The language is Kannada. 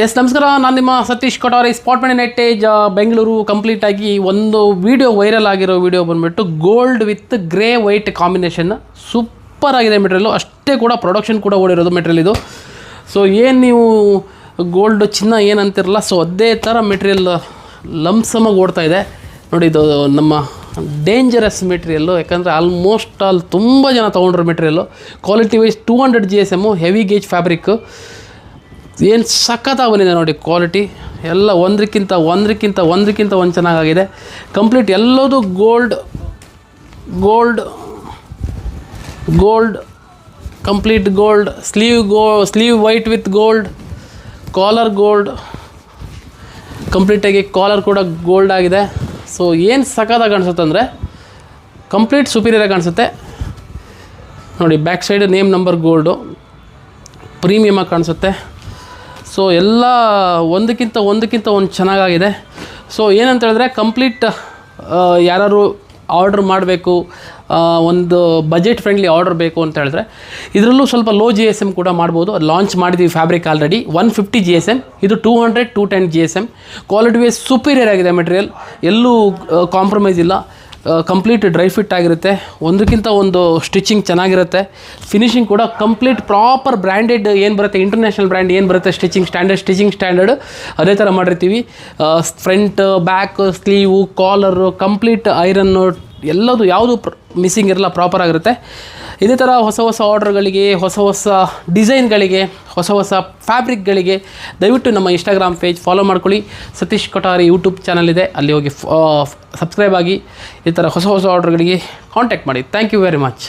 ಎಸ್ ನಮಸ್ಕಾರ, ನಾನು ನಿಮ್ಮ ಸತೀಶ್ ಕೊಠಾರಿ. ಸ್ಪಾಟ್ ಮನಿ ನೆಟ್ಟೇಜ್ ಬೆಂಗಳೂರು ಕಂಪ್ಲೀಟಾಗಿ ಒಂದು ವಿಡಿಯೋ ವೈರಲ್ ಆಗಿರೋ ವಿಡಿಯೋ ಬಂದುಬಿಟ್ಟು gold with grey white combination. Super ಆಗಿದೆ ಮೆಟೀರಿಯಲು, ಅಷ್ಟೇ ಕೂಡ ಪ್ರೊಡಕ್ಷನ್ ಕೂಡ ಓಡಿರೋದು ಮೆಟೀರಿಯಲ್ ಇದು. ಸೊ ಏನು ನೀವು ಗೋಲ್ಡ್ ಚಿನ್ನ ಏನಂತಿರಲ್ಲ, ಸೊ ಅದೇ ಥರ ಮೆಟೀರಿಯಲ್ ಲಂಸಮಾಗಿ ಓಡ್ತಾ ಇದೆ ನೋಡಿ. ಇದು ನಮ್ಮ ಡೇಂಜರಸ್ ಮೆಟೀರಿಯಲ್ಲು, ಯಾಕಂದರೆ ಆಲ್ಮೋಸ್ಟ್ ಆಲ್ ತುಂಬ ಜನ ತೊಗೊಂಡ್ರು material. Quality wise 200 GSM heavy gauge fabric. ಏನು ಸಖತ್ತಾಗಿ ಬಂದಿದೆ ನೋಡಿ ಕ್ವಾಲಿಟಿ ಎಲ್ಲ, ಒಂದಕ್ಕಿಂತ ಒಂದು ಚೆನ್ನಾಗಾಗಿದೆ. ಕಂಪ್ಲೀಟ್ ಎಲ್ಲದು gold complete gold. Sleeve white with gold, collar gold, ಕಂಪ್ಲೀಟಾಗಿ ಕಾಲರ್ ಕೂಡ ಗೋಲ್ಡ್ ಆಗಿದೆ. ಸೊ ಏನು ಸಖತ್ತಾಗಿ ಕಾಣಿಸುತ್ತೆ ಅಂದರೆ ಕಂಪ್ಲೀಟ್ ಸುಪೀರಿಯರಾಗಿ ಕಾಣಿಸುತ್ತೆ ನೋಡಿ. Back side name number gold ಪ್ರೀಮಿಯಮಾಗಿ ಕಾಣಿಸುತ್ತೆ. ಸೊ ಎಲ್ಲ ಒಂದಕ್ಕಿಂತ ಒಂದು ಚೆನ್ನಾಗಾಗಿದೆ. ಸೊ ಏನಂತ ಹೇಳಿದ್ರೆ ಕಂಪ್ಲೀಟ್ ಯಾರು ಆರ್ಡ್ರ್ ಮಾಡಬೇಕು, ಒಂದು ಬಜೆಟ್ ಫ್ರೆಂಡ್ಲಿ ಆರ್ಡರ್ ಬೇಕು ಅಂತ ಹೇಳಿದ್ರೆ ಇದರಲ್ಲೂ ಸ್ವಲ್ಪ ಲೋ GSM ಕೂಡ ಮಾಡ್ಬೋದು. ಅದು ಲಾಂಚ್ ಮಾಡಿದ್ದೀವಿ ಫ್ಯಾಬ್ರಿಕ್ ಆಲ್ರೆಡಿ. 150 GSM, ಇದು 200 210 GSM. ಕ್ವಾಲಿಟಿ ವೈಸ್ ಸುಪೀರಿಯರ್ ಆಗಿದೆ ಮೆಟೀರಿಯಲ್, ಎಲ್ಲೂ ಕಾಂಪ್ರಮೈಸ್ ಇಲ್ಲ. ಕಂಪ್ಲೀಟ್ ಡ್ರೈ ಫಿಟ್ ಆಗಿರುತ್ತೆ, ಒಂದಕ್ಕಿಂತ ಒಂದು ಸ್ಟಿಚಿಂಗ್ ಚೆನ್ನಾಗಿರುತ್ತೆ. ಫಿನಿಶಿಂಗ್ ಕೂಡ ಕಂಪ್ಲೀಟ್ ಪ್ರಾಪರ್ ಬ್ರ್ಯಾಂಡೆಡ್ ಏನು ಬರುತ್ತೆ, ಇಂಟರ್ನ್ಯಾಷನಲ್ ಬ್ರ್ಯಾಂಡ್ ಏನು ಬರುತ್ತೆ ಸ್ಟಿಚಿಂಗ್ ಸ್ಟ್ಯಾಂಡರ್ಡ್ ಅದೇ ಥರ ಮಾಡಿರ್ತೀವಿ. Front back sleeve collar complete iron ಎಲ್ಲದು ಯಾವುದು ಮಿಸ್ಸಿಂಗ್ ಇರಲ್ಲ, ಪ್ರಾಪರ್ ಆಗಿರುತ್ತೆ. ಇದೇ ಥರ ಹೊಸ ಆರ್ಡರ್ಗಳಿಗೆ, ಹೊಸ ಡಿಸೈನ್ಗಳಿಗೆ, ಹೊಸ ಫ್ಯಾಬ್ರಿಕ್ಗಳಿಗೆ ದಯವಿಟ್ಟು ನಮ್ಮ ಇನ್ಸ್ಟಾಗ್ರಾಮ್ ಪೇಜ್ ಫಾಲೋ ಮಾಡ್ಕೊಳ್ಳಿ. ಸತೀಶ್ ಕೊಠಾರಿ ಯೂಟ್ಯೂಬ್ ಚಾನಲ್ ಇದೆ, ಅಲ್ಲಿ ಹೋಗಿ ಸಬ್ಸ್ಕ್ರೈಬ್ ಆಗಿ ಈ ಥರ ಹೊಸ ಆರ್ಡರ್ಗಳಿಗೆ ಕಾಂಟ್ಯಾಕ್ಟ್ ಮಾಡಿ. Thank you very much.